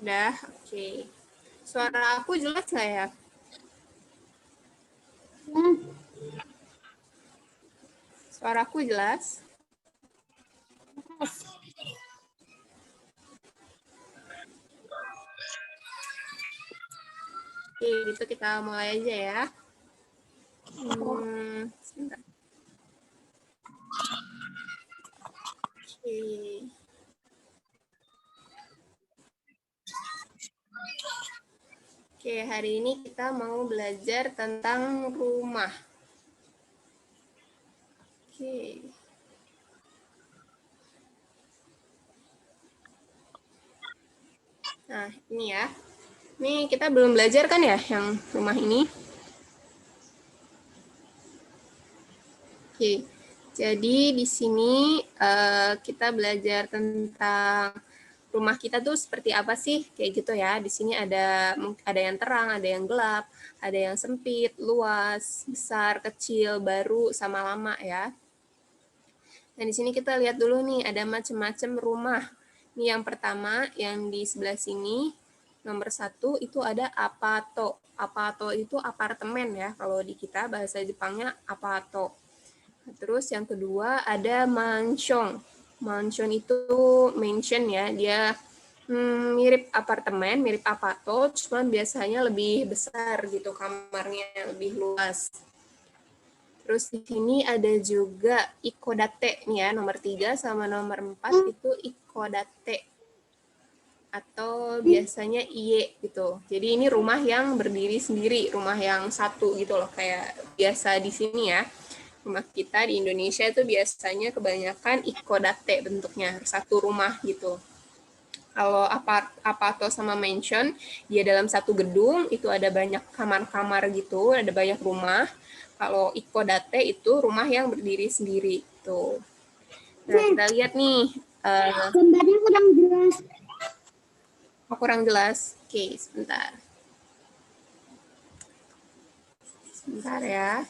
Udah, oke. Suara aku jelas nggak ya? Suaraku jelas? Oke, gitu kita mulai aja ya. Sebentar. Oke. Oke, hari ini kita mau belajar tentang rumah. Oke. Nah, ini ya. Ini kita belum belajar kan ya yang rumah ini? Oke. Jadi di sini kita belajar tentang rumah kita tuh seperti apa sih, kayak gitu ya. Di sini ada yang terang, ada yang gelap, ada yang sempit, luas, besar, kecil, baru, sama lama ya. Nah, di sini kita lihat dulu nih, ada macam-macam rumah. Ini yang pertama, yang di sebelah sini, nomor 1 itu ada apato. Apato itu apartemen ya, kalau di kita bahasa Jepangnya apato. Terus yang kedua ada mansion. Mansion itu mansion ya, dia mirip apartemen, mirip apato, cuman biasanya lebih besar gitu kamarnya, lebih luas. Terus di sini ada juga ikodate nih ya, nomor 3 sama nomor 4 itu ikodate atau biasanya iye gitu. Jadi ini rumah yang berdiri sendiri, rumah yang satu gitu loh, kayak biasa di sini ya. Rumah kita di Indonesia itu biasanya kebanyakan ikodate bentuknya, satu rumah gitu. Kalau apato sama mansion, dia dalam satu gedung, itu ada banyak kamar-kamar gitu, ada banyak rumah. Kalau ikodate itu rumah yang berdiri sendiri. Tuh. Nah, kita lihat nih. Gambarnya kurang jelas. Oh, kurang jelas. Oke, sebentar. Sebentar ya.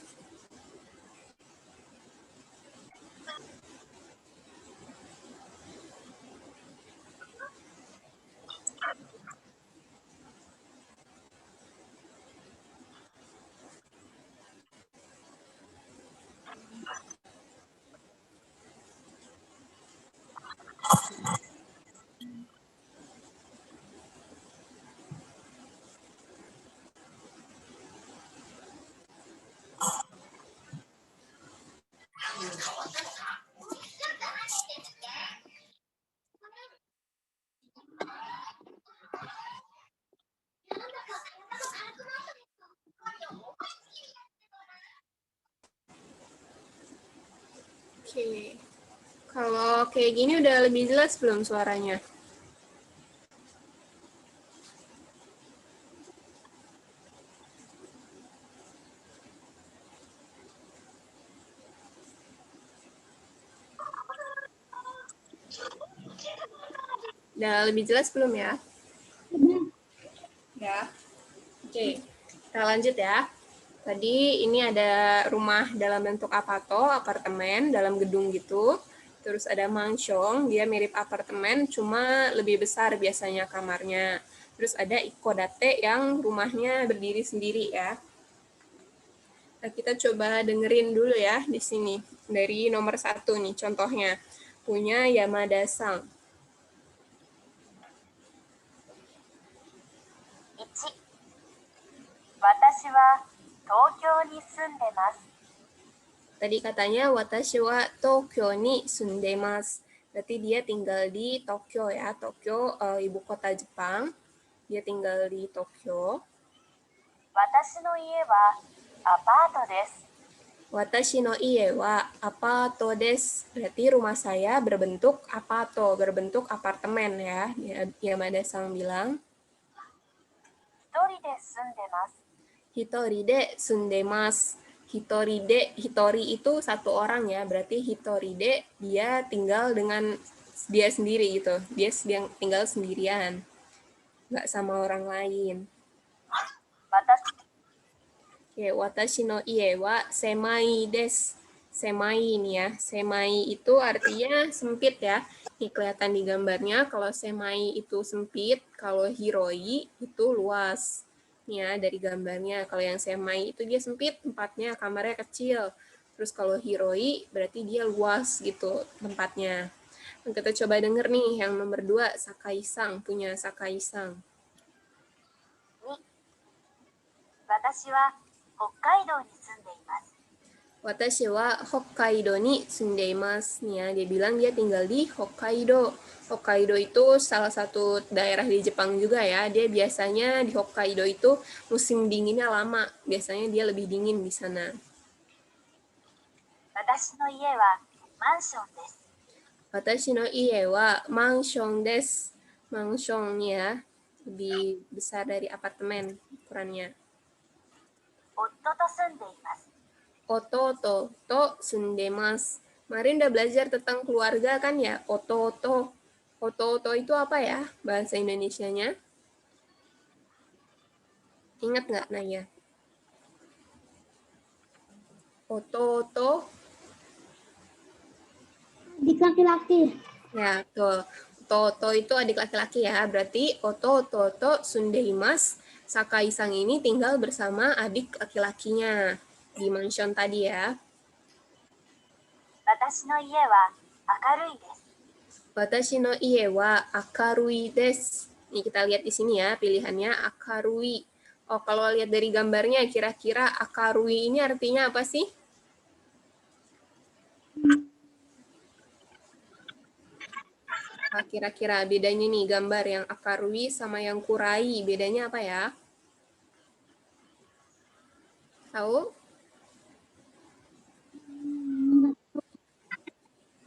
Oke. Kalau kayak gini udah lebih jelas belum suaranya? Udah lebih jelas belum ya? Ya. Oke, kita lanjut ya. Tadi ini ada rumah dalam bentuk apato, apartemen, dalam gedung gitu. Terus ada mansion, dia mirip apartemen, cuma lebih besar biasanya kamarnya. Terus ada ikodate yang rumahnya berdiri sendiri ya. Nah, kita coba dengerin dulu ya di sini. Dari nomor 1 nih contohnya. Punya Yamada-san. 1、私は東京に住んでます。 Tadi katanya watashi wa Tokyo ni sundemasu. Berarti dia tinggal di Tokyo ya. Tokyo ibu kota Jepang. Dia tinggal di Tokyo. 私の家はアパートです。 Watashi no ie wa apato desu. Berarti rumah saya berbentuk apato, berbentuk apartemen ya. Yamada-san bilang. 一人で住んでます。 Hitori de sundemasu. Hitori itu satu orang ya, berarti hitori de dia tinggal dengan dia sendiri gitu. Dia tinggal sendirian, nggak sama orang lain. 私 Oke, watashi no ie wa semai desu. Semai ini ya, semai itu artinya sempit ya. Ini kelihatan di gambarnya, kalau semai itu sempit, kalau hiroi itu luas. Nih ya, dari gambarnya, kalau yang semai itu dia sempit, tempatnya, kamarnya kecil. Terus kalau hiroi berarti dia luas gitu tempatnya. Nah, kita coba denger nih yang nomor 2, Sakai-san, punya Sakai-san. 私は北海道に住んでいます。 Watashi wa Hokkaido ni sundeimasu. Nih ya, dia bilang dia tinggal di Hokkaido. Hokkaido itu salah satu daerah di Jepang juga ya. Dia biasanya di Hokkaido itu musim dinginnya lama. Biasanya dia lebih dingin di sana. 私の家はマンションです。 Watashi no ie wa mansion desu. Mansion ya, lebih besar dari apartemen ukurannya. 夫と住んでいます。 Ototo to sundemasu. Kemarin udah belajar tentang keluarga kan ya, ototo. Ototo itu apa ya bahasa Indonesianya? Ingat nggak Naya? Ototo. Adik laki-laki. Ya, tuh. Toto itu adik laki-laki ya. Berarti ototo to sundeimasu. Sakai-sang ini tinggal bersama adik laki-lakinya di mansion tadi ya. 私の家は明るいです。 Watashi no ie wa akarui desu. Ini kita lihat di sini ya, pilihannya akarui. Oh, kalau lihat dari gambarnya, kira-kira akarui ini artinya apa sih? Kira-kira bedanya nih, gambar yang akarui sama yang kurai, bedanya apa ya? Tahu?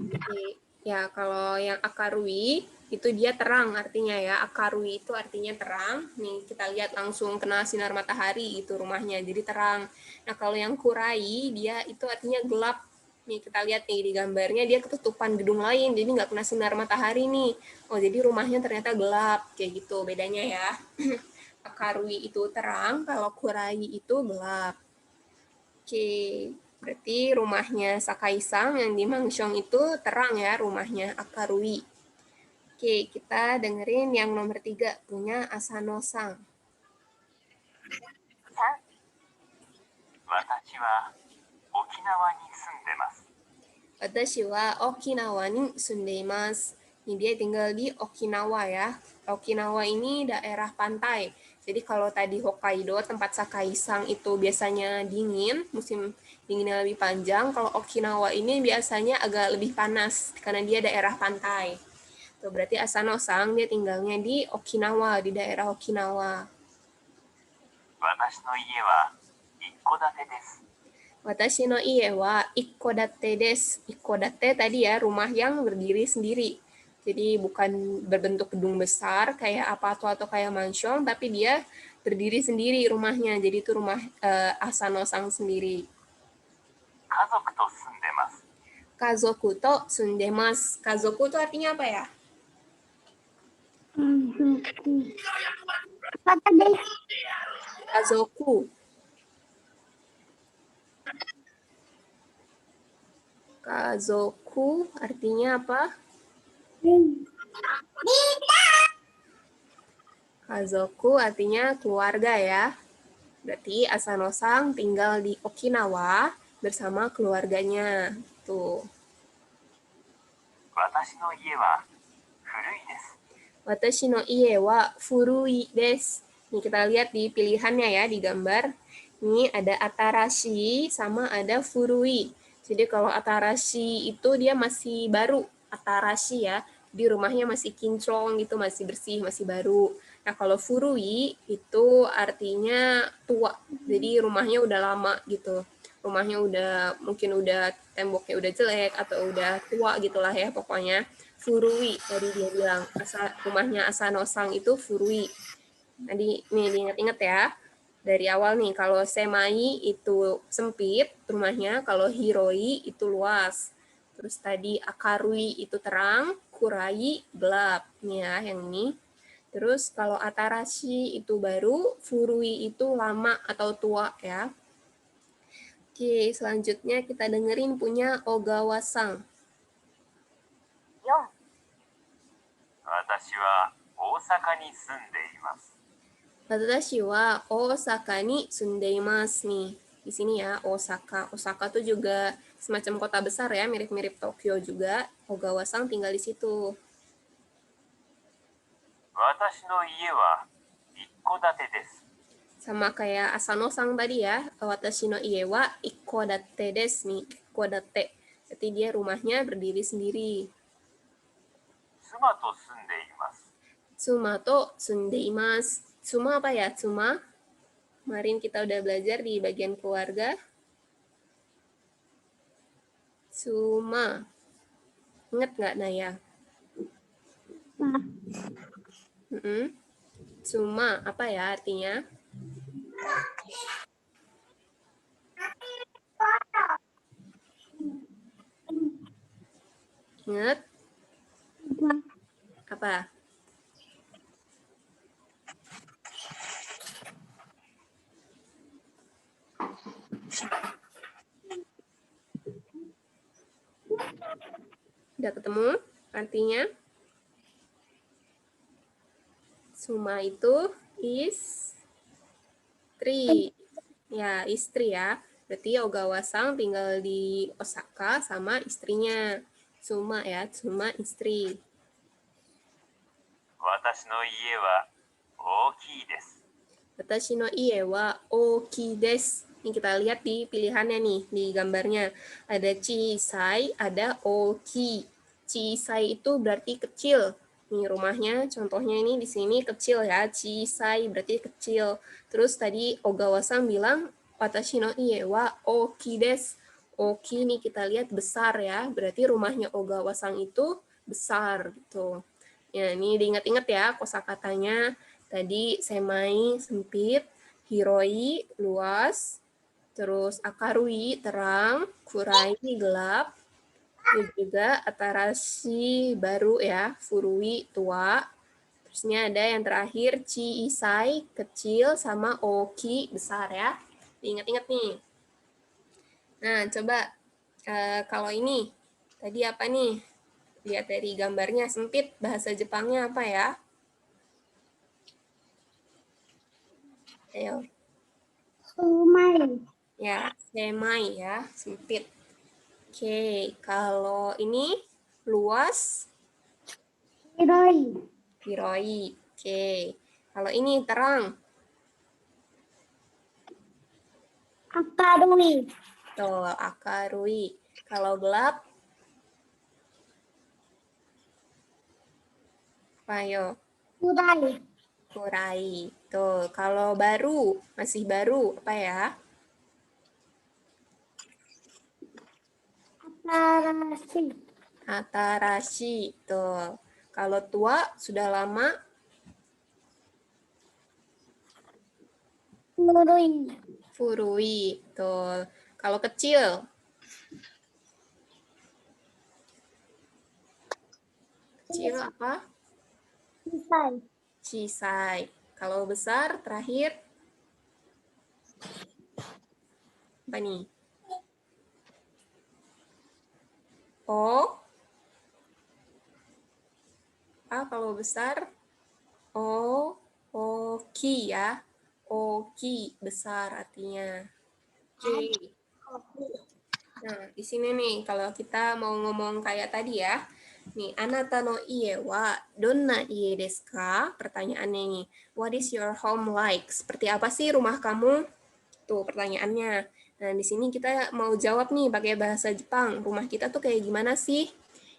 Oke. Ya, kalau yang akarui itu dia terang artinya ya. Akarui itu artinya terang. Nih, kita lihat langsung kena sinar matahari itu rumahnya, jadi terang. Nah, kalau yang kurai, dia itu artinya gelap. Nih, kita lihat nih di gambarnya, dia ketutupan gedung lain, jadi nggak kena sinar matahari nih. Oh, jadi rumahnya ternyata gelap. Kayak gitu bedanya ya. Akarui itu terang, kalau kurai itu gelap. Oke. Berarti rumahnya Sakai-sang yang di Mansion itu terang ya rumahnya Akarui. Oke, kita dengerin yang nomor 3 punya Asano-sang. 3、私は沖縄に住んでます。 Watashi wa Okinawa ni sundeimasu. Ini dia tinggal di Okinawa ya. Okinawa ini daerah pantai. Jadi kalau tadi Hokkaido tempat Sakai-sang itu biasanya dingin, musim dinginnya lebih panjang. Kalau Okinawa ini biasanya agak lebih panas karena dia daerah pantai. Tuh, berarti Asano-sang dia tinggalnya di Okinawa, di daerah Okinawa. 私の家は一戸建てです。 Watashi no ie wa ikkodate desu. Ikkodate tadi ya, rumah yang berdiri sendiri. Jadi bukan berbentuk gedung besar kayak apato atau kayak mansion, tapi dia berdiri sendiri rumahnya. Jadi itu rumah Asano-sang sendiri. 家族と住んでます。 Kazoku to sundemasu. Kazoku itu artinya apa ya? Kata deh. Kazoku. Kazoku artinya apa? Kazoku artinya keluarga ya. Berarti Asano-sang tinggal di Okinawa bersama keluarganya. Tuh. 私の家は古いです。 Watashi no ie wa furui desu. Nih kita lihat di pilihannya ya di gambar. Ini ada atarashi sama ada furui. Jadi kalau atarashi itu dia masih baru, atarashi ya. Di rumahnya masih kinclong gitu, masih bersih, masih baru. Nah, kalau furui itu artinya tua. Jadi rumahnya udah lama gitu. Rumahnya mungkin udah temboknya udah jelek atau udah tua gitulah ya pokoknya. Furui tadi dia bilang, rumahnya Asano-sang itu furui. Tadi nih diingat-ingat ya. Dari awal nih, kalau semai itu sempit rumahnya, kalau hiroi itu luas. Terus tadi akarui itu terang, kurai gelap. Nih ya, yang ini. Terus kalau atarashi itu baru, furui itu lama atau tua ya. Oke, selanjutnya kita dengerin punya Ogawa-sang. 4、私は大阪に住んでいます。 Watashi wa Osaka ni sundeimasu nih. Di sini ya, Osaka. Osaka tuh juga semacam kota besar ya, mirip-mirip Tokyo juga. Ogawa-san tinggal di situ. 私の家は一戸建てです。 Sama kayak Asano-san tadi ya, watashi no ie wa ikkodate desu nih, ikkodate. Berarti dia rumahnya berdiri sendiri. 妻と住んでいます。 Tsuma to sundeimasu. Tsuma apa ya? Tsuma. Kemarin kita udah belajar di bagian keluarga. Tsuma. Ingat nggak, Naya? Tsuma, apa ya artinya? Ingat? Apa? Udah ketemu artinya? Suma itu istri. Ya, istri ya. Berarti Ogawa-san tinggal di Osaka sama istrinya. Suma ya, Suma istri. 私の家は大きいです。 Watashi no ie wa oki desu. Ini kita lihat di pilihannya nih, di gambarnya. Ada chisai, ada oki. Chisai itu berarti kecil. Nih rumahnya, contohnya ini di sini kecil ya. Chisai berarti kecil. Terus tadi Ogawa-san bilang, watashi no ie wa oki desu. Oki nih kita lihat besar ya. Berarti rumahnya Ogawa-san itu besar gitu. Ya, ini diingat-ingat ya kosakatanya. Tadi semai sempit, hiroi luas, terus akarui terang, kurai gelap, dan juga atarashi baru ya, furui tua. Terusnya ada yang terakhir chiisai kecil sama oki besar ya. Diingat-ingat nih. Nah, coba kalau ini tadi apa nih? Lihat dari gambarnya sempit, bahasa Jepangnya apa ya? Ayo. Sumai. Ya, semai ya, sempit. Oke, kalau ini luas, Hiroi. hiroi. Oke, kalau ini terang, Akarui. tuh, akarui. Kalau gelap, apa yo? Kurai. Kurai. Tuh, kalau baru, masih baru, apa ya? Atarashi. Atarashi. Tuh, kalau tua, sudah lama, Furui. furui. Tuh, kalau kecil, kecil apa? Sisai. Chisai. Kalau besar, terakhir, apa nih? O. Kalau besar, O. Oki ya. Oki, besar artinya. Oke. Nah, di sini nih, kalau kita mau ngomong kayak tadi ya. Nih, anata no ie wa donna ie desu ka? Pertanyaannya nih, what is your home like? Seperti apa sih rumah kamu? Tuh pertanyaannya. Nah, di sini kita mau jawab nih pakai bahasa Jepang. Rumah kita tuh kayak gimana sih?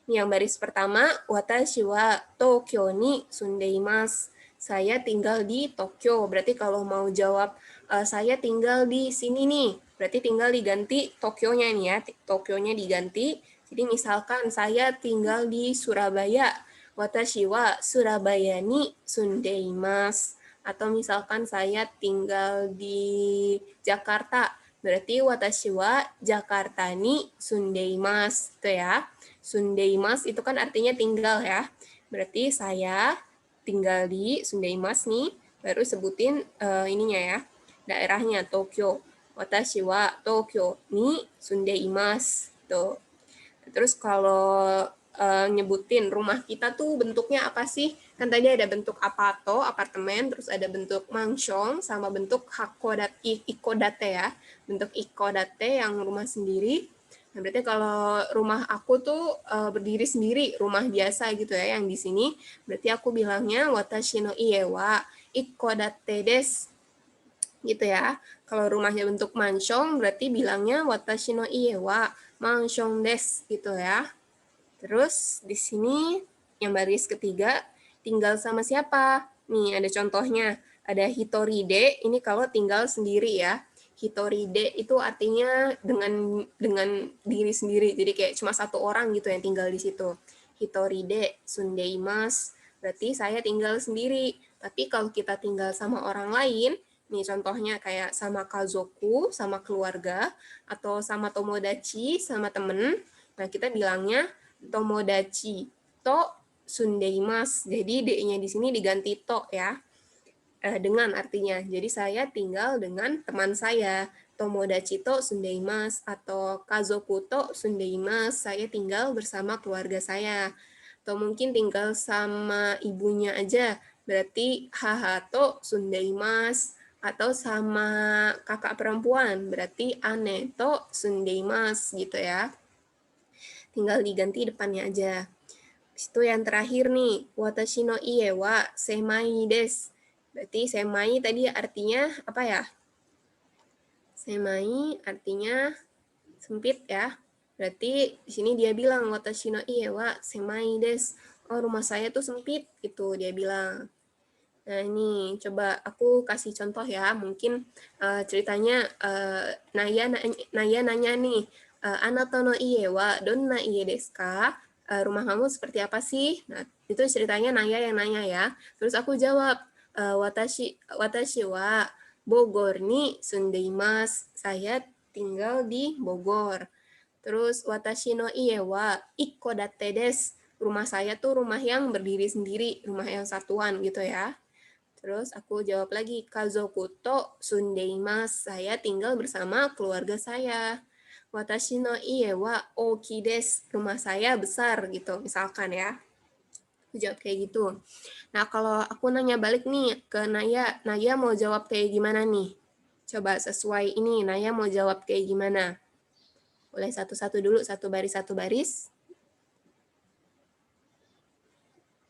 Nih, yang baris pertama, watashi wa Tokyo ni sundeimasu. Saya tinggal di Tokyo. Berarti kalau mau jawab saya tinggal di sini nih. Berarti tinggal diganti Tokyo-nya nih ya. Tokyo-nya diganti. Jadi misalkan saya tinggal di Surabaya. Watashi wa Surabaya ni sundeimasu. Atau misalkan saya tinggal di Jakarta. Berarti watashi wa Jakarta ni sundeimasu. Itu ya. Sundeimasu itu kan artinya tinggal ya. Berarti saya tinggal di Sundeimasu nih. Baru sebutin ininya ya. Daerahnya Tokyo. Watashi wa Tokyo ni sundeimasu. Tuh. Terus kalau nyebutin rumah kita tuh bentuknya apa sih? Kan tadi ada bentuk apato, apartemen, terus ada bentuk mansion, sama bentuk ikodate ya. Bentuk ikodate yang rumah sendiri. Nah, berarti kalau rumah aku tuh berdiri sendiri, rumah biasa gitu ya, yang di sini. Berarti aku bilangnya watashi no ie wa ikodate desu. Gitu ya. Kalau rumahnya bentuk mansion, berarti bilangnya watashi no ie wa mansion desu gitu ya. Terus di sini yang baris ketiga, tinggal sama siapa? Nih ada contohnya, ada hitoride, ini kalau tinggal sendiri ya. Hitoride itu artinya dengan diri sendiri, jadi kayak cuma satu orang gitu yang tinggal di situ. Hitoride sundeimasu, berarti saya tinggal sendiri. Tapi kalau kita tinggal sama orang lain, nih contohnya kayak sama kazoku, sama keluarga, atau sama tomodachi, sama temen, nah kita bilangnya tomodachi to sundeimasu. Jadi D-nya di sini diganti to ya. Dengan artinya. Jadi saya tinggal dengan teman saya. Tomodachi to sundeimasu atau kazoku to sundeimasu. Saya tinggal bersama keluarga saya. Atau mungkin tinggal sama ibunya aja. Berarti haha to sundeimasu. Atau sama kakak perempuan. Berarti ane to sundeimasu gitu ya. Tinggal diganti depannya aja. Itu yang terakhir nih, watashi no ie wa semai desu. Berarti semai tadi artinya apa ya? Semai artinya sempit ya. Berarti di sini dia bilang watashi no ie wa semai desu. Oh, rumah saya tuh sempit gitu dia bilang. Nah, ini coba aku kasih contoh ya. Mungkin ceritanya Naya nanya nih, Anata no ie wa donna ie desu ka? Rumah kamu seperti apa sih? Nah, itu ceritanya Naya yang nanya ya. Terus aku jawab, watashi wa Bogor ni sundeimasu. Saya tinggal di Bogor. Terus watashi no ie wa ikodate desu. Rumah saya tuh rumah yang berdiri sendiri, rumah yang satuan gitu ya. Terus aku jawab lagi, kazoku to sundeimasu. Saya tinggal bersama keluarga saya. Watashi no ie wa oki desu. Rumah saya besar gitu, misalkan ya. Aku jawab kayak gitu. Nah, kalau aku nanya balik nih ke Naya, Naya mau jawab kayak gimana nih? Coba sesuai ini, Naya mau jawab kayak gimana? Boleh satu-satu dulu, satu baris, satu baris.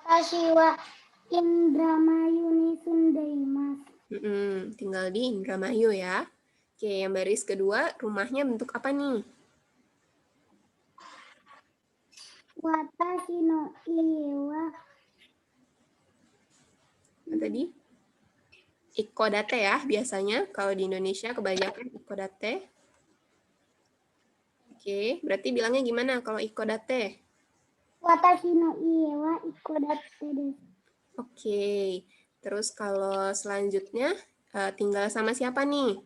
Watashi wa Indramayu ni sundeimasu. Tinggal di Indramayu ya. Oke, yang baris kedua, rumahnya bentuk apa nih? Watashi no ie wa Tadi ikodate ya biasanya kalau di Indonesia kebanyakan ikodate. Oke, berarti bilangnya gimana kalau ikodate? Watashi no ie wa ikodate desu. Oke, terus kalau selanjutnya tinggal sama siapa nih?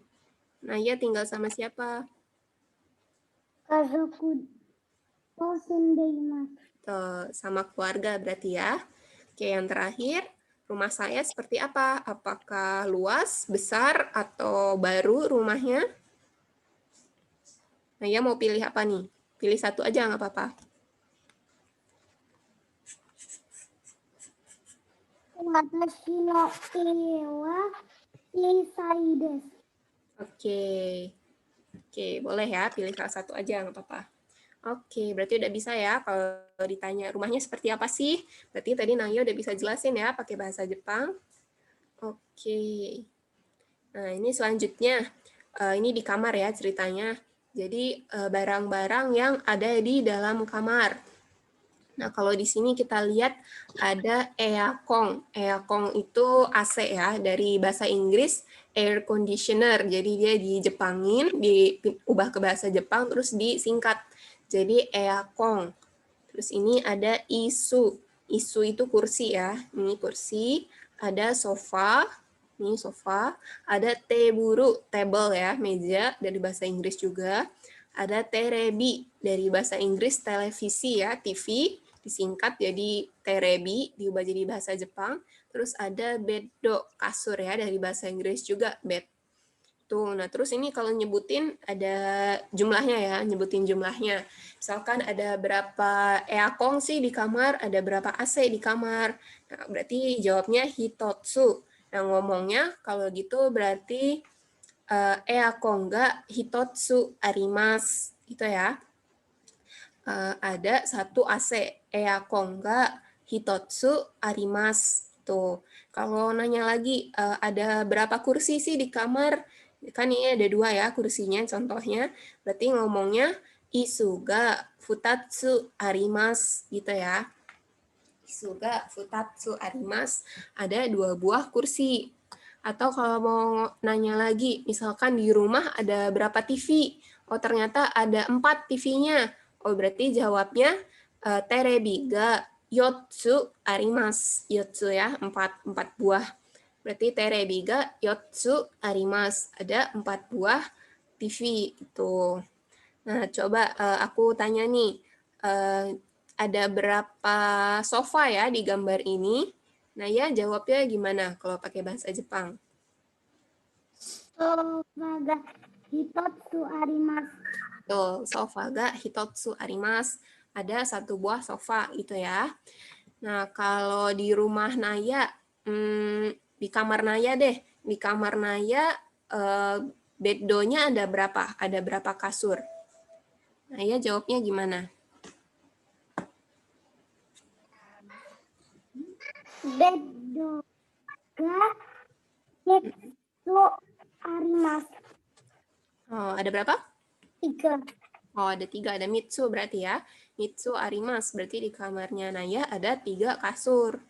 Naya tinggal sama siapa? Kazoku to sundeimasu. Tuh, sama keluarga berarti ya. Oke, yang terakhir, rumah saya seperti apa? Apakah luas, besar, atau baru rumahnya? Naya mau pilih apa nih? Pilih satu aja, nggak apa-apa. Watashi no ie wa shisai desu. Oke, boleh ya, pilih salah satu aja, nggak apa-apa. Oke, berarti udah bisa ya kalau ditanya rumahnya seperti apa sih? Berarti tadi Naya udah bisa jelasin ya pakai bahasa Jepang. Oke. Nah, ini selanjutnya. Ini di kamar ya ceritanya. Jadi barang-barang yang ada di dalam kamar. Nah, kalau di sini kita lihat ada eakong. Eakong itu AC ya, dari bahasa Inggris air conditioner. Jadi dia dijepangin, diubah ke bahasa Jepang, terus disingkat. Jadi eakong. Terus ini ada isu. Isu itu kursi ya. Ini kursi. Ada sofa. Ini sofa. Ada teburu, table ya, meja dari bahasa Inggris juga. Ada terebi dari bahasa Inggris televisi ya, TV. Disingkat jadi terebi, diubah jadi bahasa Jepang. Terus ada beddo, kasur ya, dari bahasa Inggris juga bed. Tuh, nah terus ini kalau nyebutin ada jumlahnya ya, nyebutin jumlahnya. Misalkan ada berapa eakong sih di kamar, ada berapa AC di kamar. Nah, berarti jawabnya hitotsu. Nah, ngomongnya kalau gitu berarti eakong ga hitotsu arimasu. Gitu ya. Ada satu AC. Eakong ga hitotsu arimasu. Tuh. Kalau nanya lagi, ada berapa kursi sih di kamar? Kan ini ada 2 ya kursinya contohnya. Berarti ngomongnya isu ga futatsu arimasu gitu ya. Isu ga futatsu arimasu. Ada 2 buah kursi. Atau kalau mau nanya lagi, misalkan di rumah ada berapa TV? Oh ternyata ada 4 TV-nya. Oh berarti jawabnya terebi ga yotsu arimasu. Yotsu ya, 4 buah. Berarti terebi ga yotsu arimasu. Ada 4 buah TV gitu. Nah, coba aku tanya nih, ada berapa sofa ya di gambar ini? Nah, ya jawabnya gimana kalau pakai bahasa Jepang? Sofa ga hitotsu arimasu. Tuh, sofa ga hitotsu arimasu. Ada 1 buah sofa gitu ya. Nah, kalau di rumah Naya, di kamar Naya deh. Di kamar Naya, beddonya ada berapa? Ada berapa kasur? Naya jawabnya gimana? Beddo ga hitotsu arimasu. Oh, ada berapa? 3. Oh, ada 3. Ada mitsu berarti ya. Mitsu arimasu. Berarti di kamarnya Naya ada 3 kasur.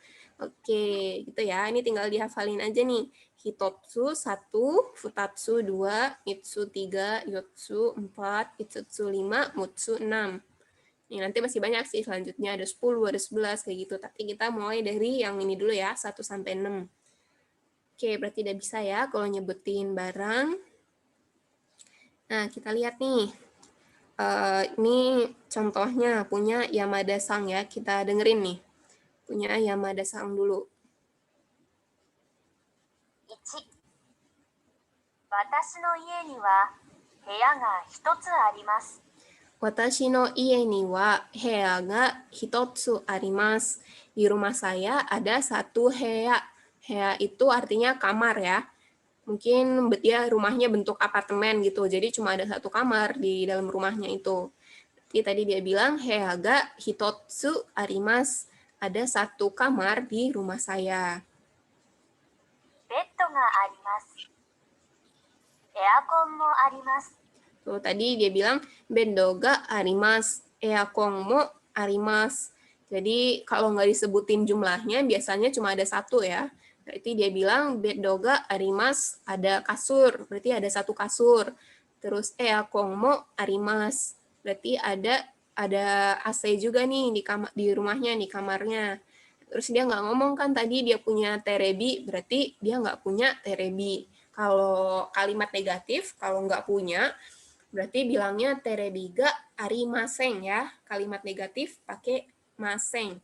Oke, gitu ya. Ini tinggal dihafalin aja nih. Hitotsu 1, futatsu 2, mitsu 3, yotsu 4, itsutsu 5, mutsu 6. Ini nanti masih banyak sih selanjutnya. Ada 10, ada 11 kayak gitu. Tapi kita mulai dari yang ini dulu ya, 1 sampai 6. Oke, berarti udah bisa ya kalau nyebutin barang. Nah, kita lihat nih. Ini contohnya punya Yamada-san ya. Kita dengerin nih. Punya Yamada-san dulu. 1、私の家には部屋が1つあります。Watashi no ie ni wa hea ga hitotsu arimasu. Di rumah saya ada 1 hea. Hea itu artinya kamar ya. Mungkin dia rumahnya bentuk apartemen gitu. Jadi cuma ada 1 kamar di dalam rumahnya itu. Jadi tadi dia bilang hea ga hitotsu arimasu. Ada 1 kamar di rumah saya. ベッドがあります。エアコンもあります。 Tuh, tadi dia bilang bendo ga arimasu, eakong mo arimasu. Jadi kalau nggak disebutin jumlahnya biasanya cuma ada 1 ya. Berarti dia bilang bendo ga arimasu, ada kasur. Berarti ada 1 kasur. Terus eakong mo arimasu. Berarti ada AC juga nih di rumahnya, di kamarnya. Terus dia nggak ngomong kan tadi dia punya terebi, berarti dia nggak punya terebi. Kalau kalimat negatif, kalau nggak punya, berarti bilangnya terebi ga arimasen ya. Kalimat negatif pakai maseng.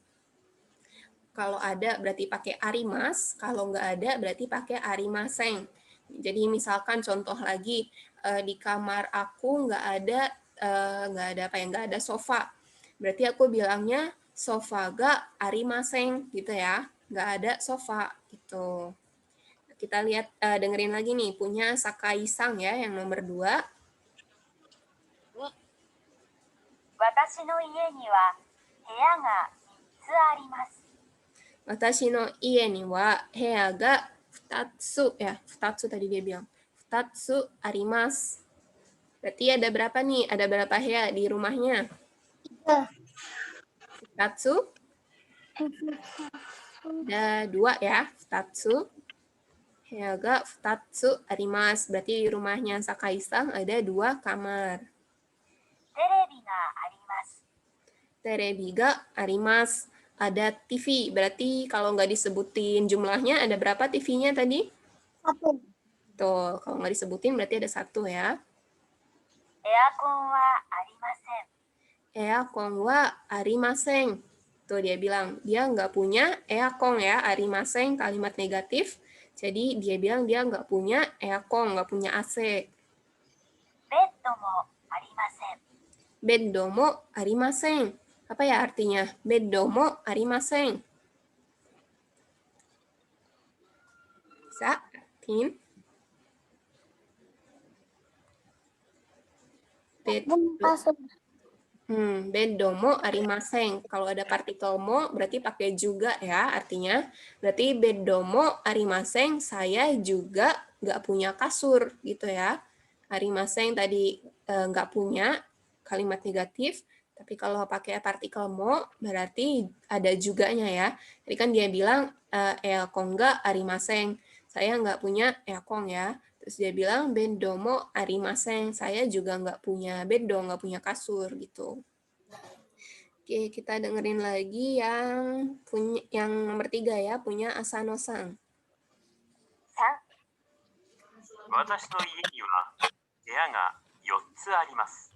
Kalau ada berarti pakai arimas, kalau nggak ada berarti pakai arimaseng. Jadi misalkan contoh lagi, di kamar aku nggak ada sofa. Berarti aku bilangnya sofa ga arimaseng gitu ya. Nggak ada sofa gitu. Kita lihat, dengerin lagi nih, punya Sakai-san ya, yang nomor 2. 私の家には部屋が3つあります。 Watashi no ie ni wa hea ga futatsu ya. Futatsu tadi dia bilang. Futatsu arimasu. Berarti ada berapa nih? Ada berapa hea di rumahnya? 3. Futatsu. Ada 2 ya. Futatsu. Hea ga futatsu arimasu. Berarti di rumahnya Sakai-san ada 2 kamar. テレビがあります。 Terebi ga arimasu. Ada TV. Berarti kalau nggak disebutin jumlahnya ada berapa TV-nya tadi? 1. Tuh, kalau nggak disebutin berarti ada 1 ya. エアコンはありません。 Eakong wa arimaseng. Tuh dia bilang, dia nggak punya eakong ya, arimaseng kalimat negatif. Jadi dia bilang dia nggak punya aircon, nggak punya AC. ベッドもありません。 Beddo mo arimasen. Apa ya artinya? Beddo mo arimasen. Bisa artiin? Punya kasur. Beddo mo arimasen. Kalau ada partikel mo berarti pakai juga ya artinya. Berarti beddo mo arimasen, saya juga nggak punya kasur gitu ya. Arimasen tadi nggak punya, kalimat negatif. Tapi kalau pakai partikel mo berarti ada juganya ya. Jadi kan dia bilang aircon nggak arimasen. Saya nggak punya aircon ya. Terus dia bilang bendomo arimasen. Saya juga nggak punya bendo, nggak punya kasur gitu. Oke, kita dengerin lagi yang nomor 3 ya, punya Asano-san. 3、私の家には部屋が4つあります。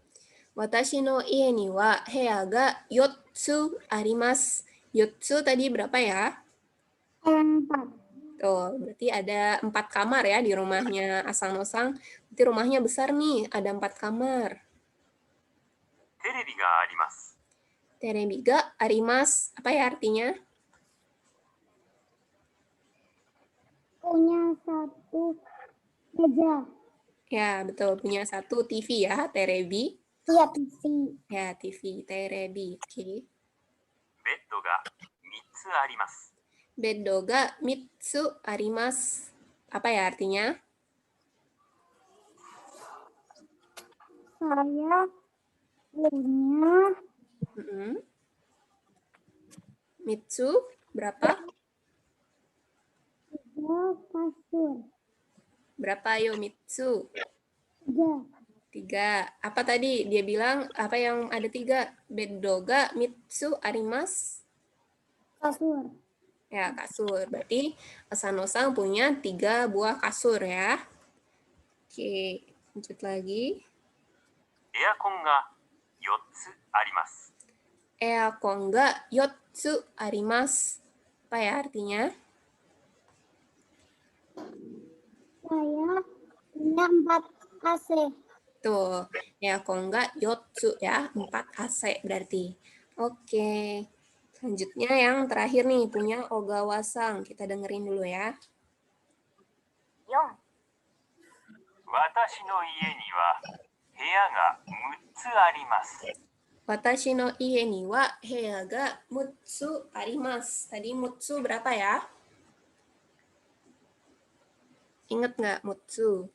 Watashi no ie ni wa hea ga yotsu arimasu. Yotsu tadi berapa ya? 4. Tuh, berarti ada 4 kamar ya di rumahnya Asano-san. Berarti rumahnya besar nih, ada 4 kamar. テレビがあります。 Terebi ga arimasu. Apa ya artinya? Punya 1 meja. Ya, betul. Punya 1 TV ya, terebi. Iya, TV. Ya, TV, terebi. Oke. ベッドが3つあります。 Beddo ga mitsu arimasu. Apa ya artinya? Saya punya Mitsu berapa? 3 kasur. Berapa yo Mitsu? 3. 3. Apa tadi? Dia bilang apa yang ada 3? Beddo ga mitsu arimasu. Kasur. Ya, kasur. Berarti Asano-san punya 3 buah kasur ya. Oke, lanjut lagi. エアコンが4つあります。 Aircon ga yotsu arimasu. Apa ya artinya? Saya punya 4 AC. Tuh, aircon ga yotsu ya, 4 AC berarti. Oke. Selanjutnya yang terakhir nih, punya Ogawa-san. Kita dengerin dulu ya. 4、私の家には部屋が6つあります。 Watashi no ie ni wa hea ga mutsu arimasu. Tadi mutsu berapa ya? Ingat nggak mutsu?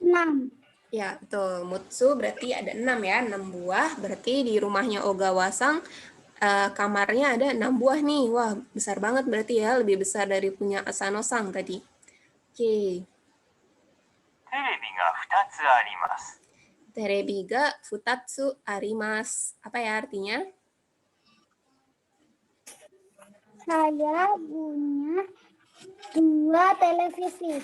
6. Ya, betul. Mutsu berarti ada 6 ya, 6 buah. Berarti di rumahnya Ogawa-san kamarnya ada 6 buah nih. Wah, besar banget berarti ya, lebih besar dari punya Asano-san tadi. Oke. テレビが2つあります。 Terebi ga futatsu arimasu. Apa ya artinya? Saya punya 2 televisi.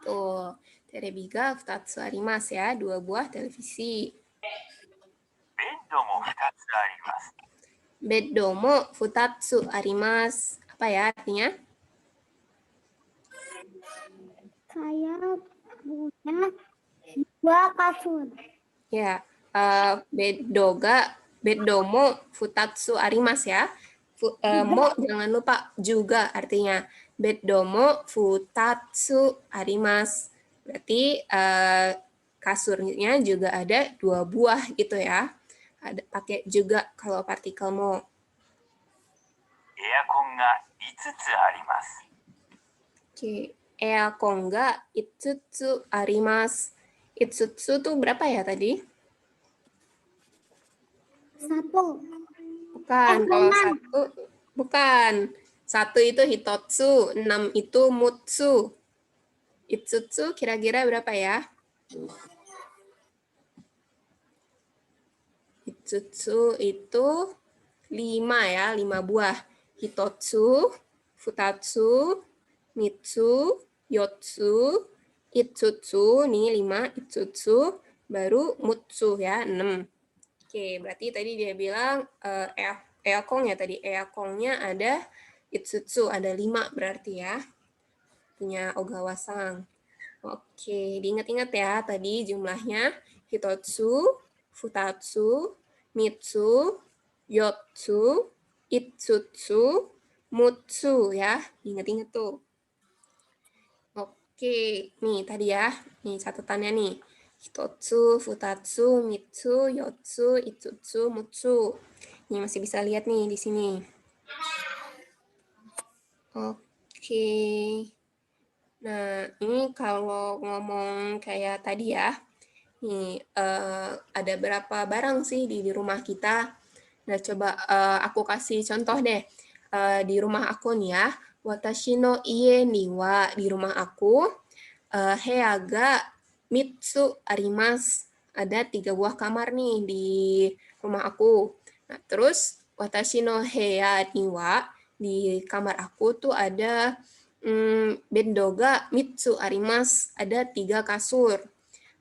Tuh, terebi ga futatsu arimasu ya, 2 buah televisi. ベッドも2つあります。 Beddo mo futatsu arimasu. Apa ya artinya? Saya punya 2 kasur. Ya, beddo mo futatsu arimasu ya. Mo jangan lupa juga artinya. Beddo mo futatsu arimasu. Berarti kasurnya juga ada 2 buah gitu ya. Ada pakai juga kalau partikel mo. エアコンが5つあります。 Oke, aircon ga itsutsu arimasu. Itsutsu tuh berapa ya tadi? 1. Bukan, kalau 1 bukan. 1 itu hitotsu, 6 itu mutsu. Itsutsu kira-kira berapa ya? Itsutsu itu 5 ya, 5 buah. Hitotsu, futatsu, mitsu, yotsu, itsutsu, nih 5, itsutsu, baru mutsu ya, 6. Oke, berarti tadi dia bilang aircon ya tadi. Airconnya ada itsutsu ada 5 berarti ya. Punya Ogawa-san. Oke, diingat-ingat ya tadi jumlahnya hitotsu, futatsu, mitsu, yotsu, itsutsu, mutsu ya. Ingat-ingat tuh. Oke, nih tadi ya. Nih catatannya nih. Hitotsu, futatsu, mitsu, yotsu, itsutsu, mutsu. Ini masih bisa lihat nih di sini. Oke. Nah, ini kalau ngomong kayak tadi ya. Nih, ada berapa barang sih di rumah kita? Nah, coba aku kasih contoh deh. Di rumah aku nih ya. Watashi no ie ni wa, di rumah aku, heya ga mitsu arimasu. Ada 3 buah kamar nih di rumah aku. Nah, terus watashi no heya ni wa, di kamar aku tuh ada bendo ga mitsu arimasu. Ada 3 kasur.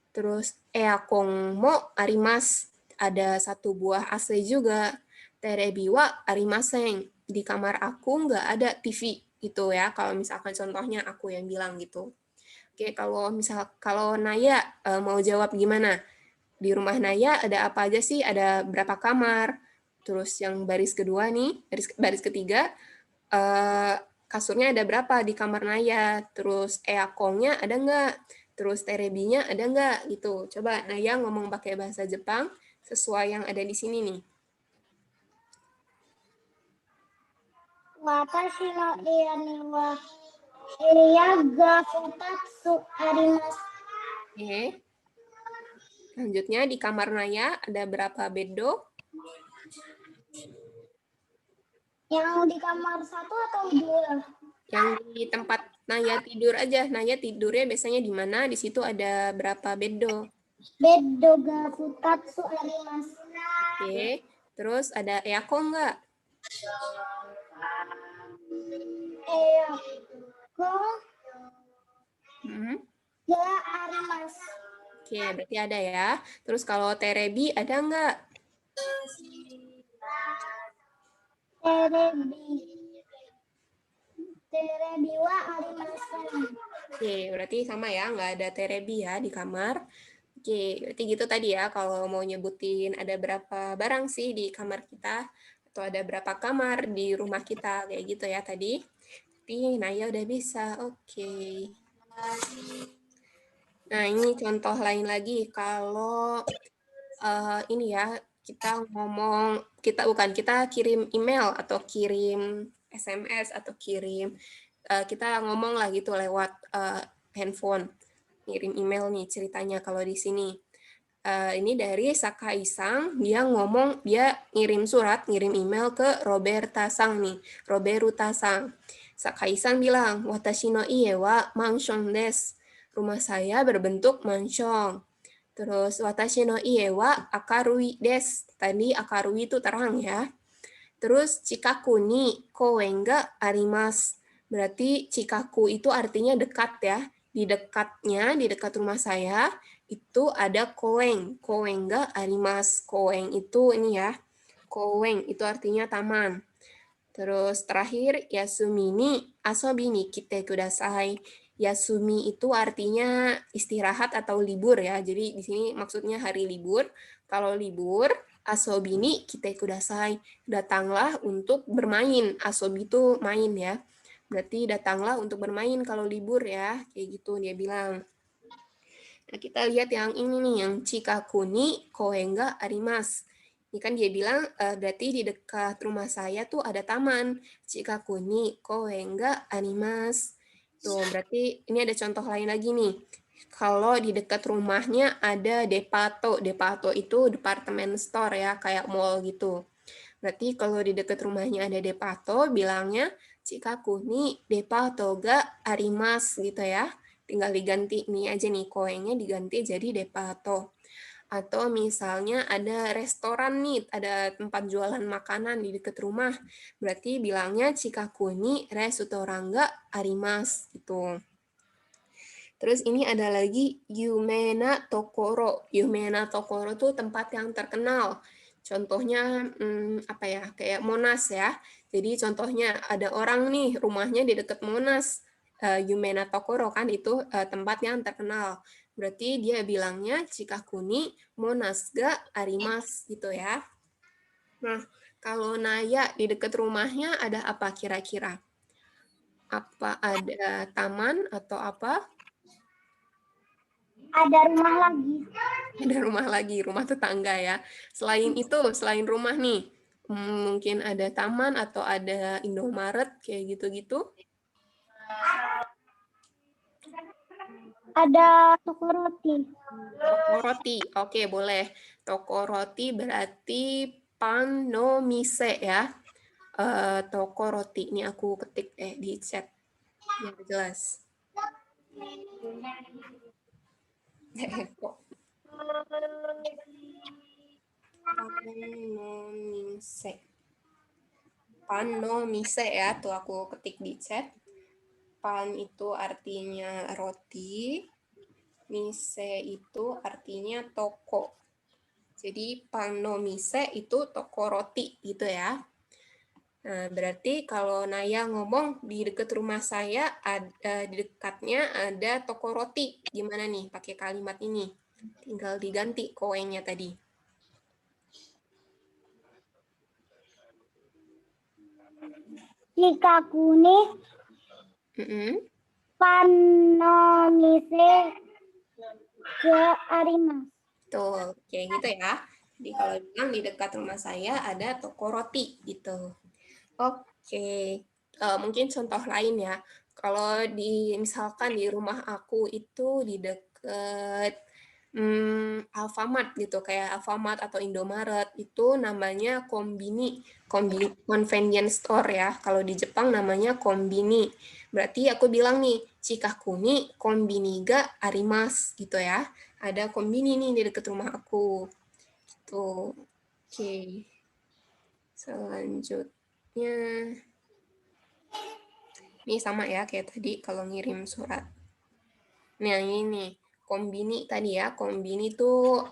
Terus eakon mo arimasu. Ada 1 buah AC juga. Terebi wa arimasen. Di kamar aku nggak ada TV gitu ya. Kalau misalkan contohnya aku yang bilang gitu. Oke, kalau Naya mau jawab gimana? Di rumah Naya ada apa aja sih? Ada berapa kamar? Terus yang baris kedua nih, baris ketiga, kasurnya ada berapa di kamar Naya? Terus eakonnya ada nggak? Terus terebinya ada nggak? Gitu. Coba Naya ngomong pakai bahasa Jepang sesuai yang ada di sini nih. Watashi no iya ni wa heya ga futatsu arimasu. Oke. Selanjutnya di kamar Naya ada berapa bedo? Yang di kamar 1 atau 2? Yang di tempat Naya tidur aja. Naya tidurnya biasanya di mana? Di situ ada berapa bedo? Bedo ga futatsu arimasu. Oke. Terus ada eakon nggak? Ga arimasu. Oke, berarti ada ya. Terus kalau terebi ada nggak? Terebi wa arimasu. Oke, berarti sama ya, nggak ada terebi ya di kamar. Oke, berarti gitu tadi ya, kalau mau nyebutin ada berapa barang sih di kamar kita, atau ada berapa kamar di rumah kita, kayak gitu ya tadi. Tapi Naya udah bisa, oke. Nah, ini contoh lain lagi, kalau ini ya, kita kirim email atau kirim SMS atau kirim, kita ngomong lah gitu lewat handphone. Ngirim email nih ceritanya kalau di sini. Ini dari Sakai-san, dia ngirim surat, ngirim email ke Roberta-san nih, Roberuta-san. Sakai-san bilang, watashi no ie wa mansion desu. Rumah saya berbentuk mansion. Terus watashi no ie wa akarui desu. Tadi akarui itu terang ya. Terus chikaku ni koen ga arimasu. Berarti chikaku itu artinya dekat ya. Di dekat rumah saya itu ada koen. Koen ga arimasu. Koen itu ini ya. Koen itu artinya taman. Terus terakhir yasumi ni asobi ni kite kudasai. Yasumi itu artinya istirahat atau libur ya. Jadi di sini maksudnya hari libur. Kalau libur, asobi ni kite kudasai. Datanglah untuk bermain. Asobi itu main ya. Berarti datanglah untuk bermain kalau libur ya. Kayak gitu dia bilang. Nah, kita lihat yang ini nih, yang chikaku ni koen ga arimasu. Ini kan dia bilang berarti di dekat rumah saya tuh ada taman. Chikaku ni koen ga arimasu. Tuh, berarti ini ada contoh lain lagi nih. Kalau di dekat rumahnya ada depato. Depato itu department store ya, kayak mall gitu. Berarti kalau di dekat rumahnya ada depato, bilangnya chikaku ni depato ga arimasu gitu ya. Tinggal diganti nih aja nih, koennya diganti jadi depato. Atau misalnya ada restoran nih, ada tempat jualan makanan di dekat rumah. Berarti bilangnya chikaku ni restoran ga arimasu gitu. Terus ini ada lagi Yumena Tokoro. Yumena Tokoro tuh tempat yang terkenal. Contohnya apa ya? Kayak Monas ya. Jadi contohnya ada orang nih rumahnya di dekat Monas, Yumena Tokoro kan itu tempat yang terkenal. Berarti dia bilangnya Chikakuni Monas ga arimasu gitu ya. Nah, kalau Naya di dekat rumahnya ada apa kira-kira? Apa ada taman atau apa? Ada rumah lagi. Ada rumah lagi, rumah tetangga ya. Selain itu, selain rumah nih, mungkin ada taman atau ada Indomaret kayak gitu-gitu. Ada toko roti. Toko roti, oke boleh. Toko roti berarti panomise ya. Toko roti, ini aku ketik di chat biar jelas. Kok panomise. Panomise ya, tuh aku ketik di chat. Pan itu artinya roti, mise itu artinya toko. Jadi panomise itu toko roti gitu ya. Nah, berarti kalau Naya ngomong di dekat rumah saya, di dekatnya ada toko roti. Gimana nih pakai kalimat ini? Tinggal diganti koennya tadi. Chikakuni panomise ga arimasu. Tuh, kayak gitu ya. Jadi kalau bilang di dekat rumah saya ada toko roti gitu. Oke, mungkin contoh lain ya. Kalau misalkan di rumah aku itu di dekat Alfamart gitu, kayak Alfamart atau Indomaret, itu namanya convenience store ya. Kalau di Jepang namanya kombini. Berarti aku bilang nih, Chikakuni kombini ga arimasu gitu ya. Ada kombini nih di dekat rumah aku. Gitu. Oke. Selanjutnya, ini sama ya kayak tadi kalau ngirim surat. Nah ini kombini tadi ya, kombini tuh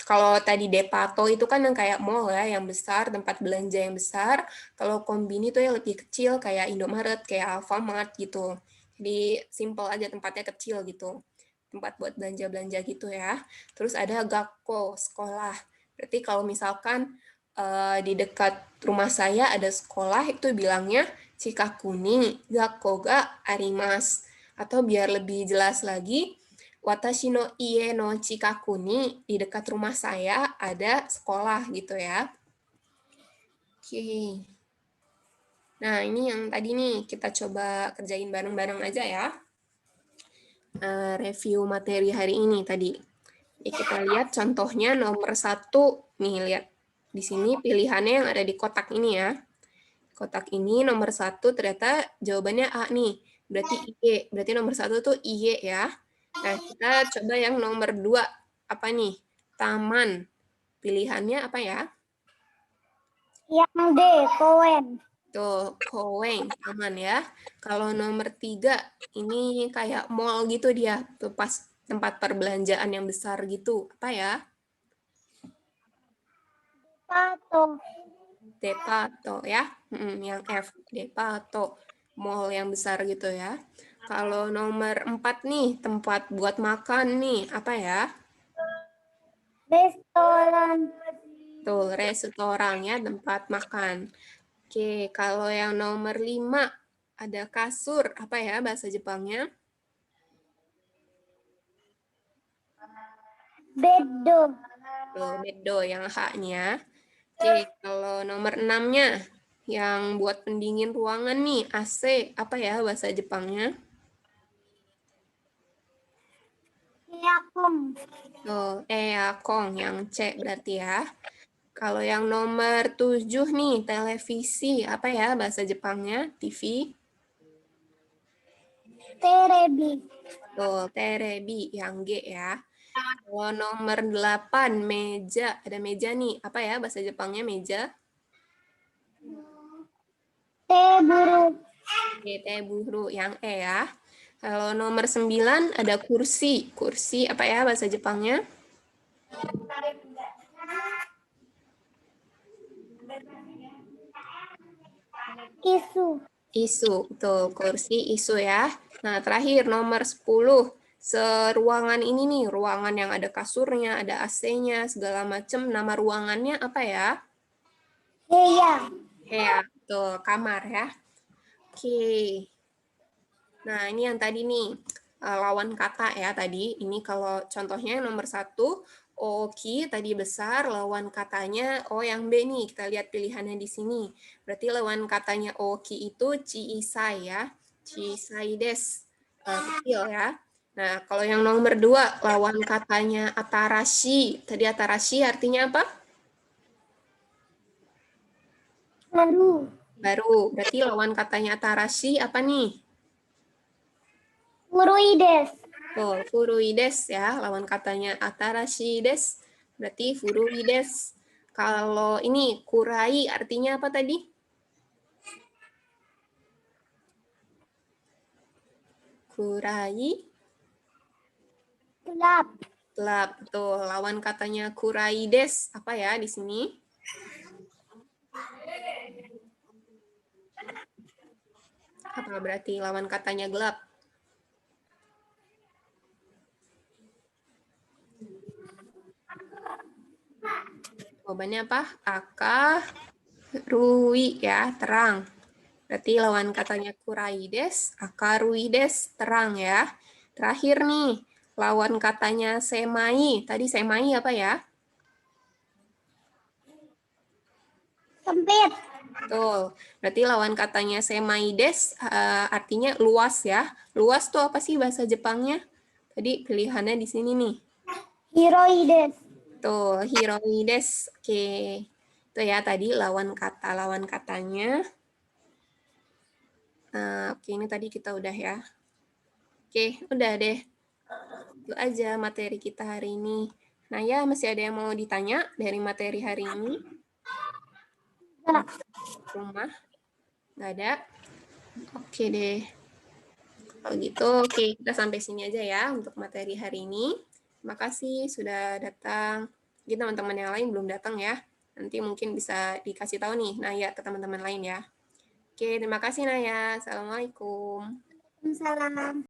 kalau tadi Depato itu kan yang kayak mall ya, yang besar, tempat belanja yang besar. Kalau kombini tuh yang lebih kecil kayak Indomaret, kayak Alfamart gitu. Jadi simple aja tempatnya kecil gitu. Tempat buat belanja-belanja gitu ya. Terus ada gakko, sekolah. Berarti kalau misalkan di dekat rumah saya ada sekolah itu bilangnya Chikakuni gakko ga arimasu. Atau biar lebih jelas lagi, watashi no ie no chikakuni, di dekat rumah saya ada sekolah gitu ya. Oke. Nah, ini yang tadi nih kita coba kerjain bareng-bareng aja ya. Review materi hari ini tadi. Jadi kita lihat contohnya nomor 1. Nih, lihat. Di sini pilihannya yang ada di kotak ini ya. Kotak ini nomor 1 ternyata jawabannya A nih. Berarti IE. Berarti nomor 1 tuh IE ya. Nah, kita coba yang nomor 2. Apa nih? Taman. Pilihannya apa ya? Yang D, koen. Tuh, koeng, taman ya. Kalau nomor 3, ini kayak mall gitu dia. Tuh pas tempat perbelanjaan yang besar gitu. Apa ya? Pato. Depato ya. Yang F, Depato. Mall yang besar gitu ya. Kalau nomor 4 nih, tempat buat makan nih. Apa ya? Restoran. Tuh, restoran ya, tempat makan. Oke, kalau yang nomor 5, ada kasur. Apa ya bahasa Jepangnya? Bedo. Tuh, bedo yang H-nya. Oke, kalau nomor 6-nya, yang buat pendingin ruangan nih, AC. Apa ya bahasa Jepangnya? Yakung. Tuh, eakong yang C berarti ya. Kalau yang nomor 7 nih, televisi. Apa ya bahasa Jepangnya? TV. Terebi. Tuh, terebi yang G ya. Kalau nomor 8, meja. Ada meja nih. Apa ya bahasa Jepangnya meja? Teburu. Oke, teburu yang E ya. Kalau nomor 9, ada kursi. Kursi apa ya bahasa Jepangnya? Isu. Isu, betul. Kursi isu ya. Nah, terakhir nomor 10. Seruangan ini nih, ruangan yang ada kasurnya, ada AC-nya, segala macam. Nama ruangannya apa ya? Heya. Ya, betul. Kamar ya. Oke. Nah, ini yang tadi nih, lawan kata ya tadi. Ini kalau contohnya nomor 1, Oki tadi besar, lawan katanya O yang B nih. Kita lihat pilihannya di sini. Berarti lawan katanya Oki itu Chiisai ya. Chiisai des. Kecil ya. Nah, kalau yang nomor 2, lawan katanya Atarashi. Tadi Atarashi artinya apa? Baru. Baru. Berarti lawan katanya Atarashi apa nih? Furui desu. Tuh, furui desu ya, lawan katanya atarashi desu, berarti furui desu. Kalau ini kurai artinya apa tadi? Kurai, Gelap. gelap. Tuh, lawan katanya kurai desu apa ya di sini? Apa berarti lawan katanya gelap? Jawabannya apa? Aka rui ya, terang. Berarti lawan katanya kurai des, akarui des, terang ya. Terakhir nih, lawan katanya semai. Tadi semai apa ya? Sempit. Betul. Berarti lawan katanya semai des artinya luas ya. Luas tuh apa sih bahasa Jepangnya? Tadi pilihannya di sini nih. Hiroi desu. Tuh, hiroi des. Oke. Itu ya tadi lawan katanya. Oke, ini tadi kita udah ya. Oke, udah deh. Itu aja materi kita hari ini. Nah ya, masih ada yang mau ditanya dari materi hari ini? Rumah? Nggak ada? Oke deh. Kalau gitu, oke, kita sampai sini aja ya untuk materi hari ini. Terima kasih sudah datang. Jadi teman-teman yang lain belum datang ya. Nanti mungkin bisa dikasih tahu nih Naya ke teman-teman lain ya. Oke, terima kasih Naya. Assalamualaikum. Salam.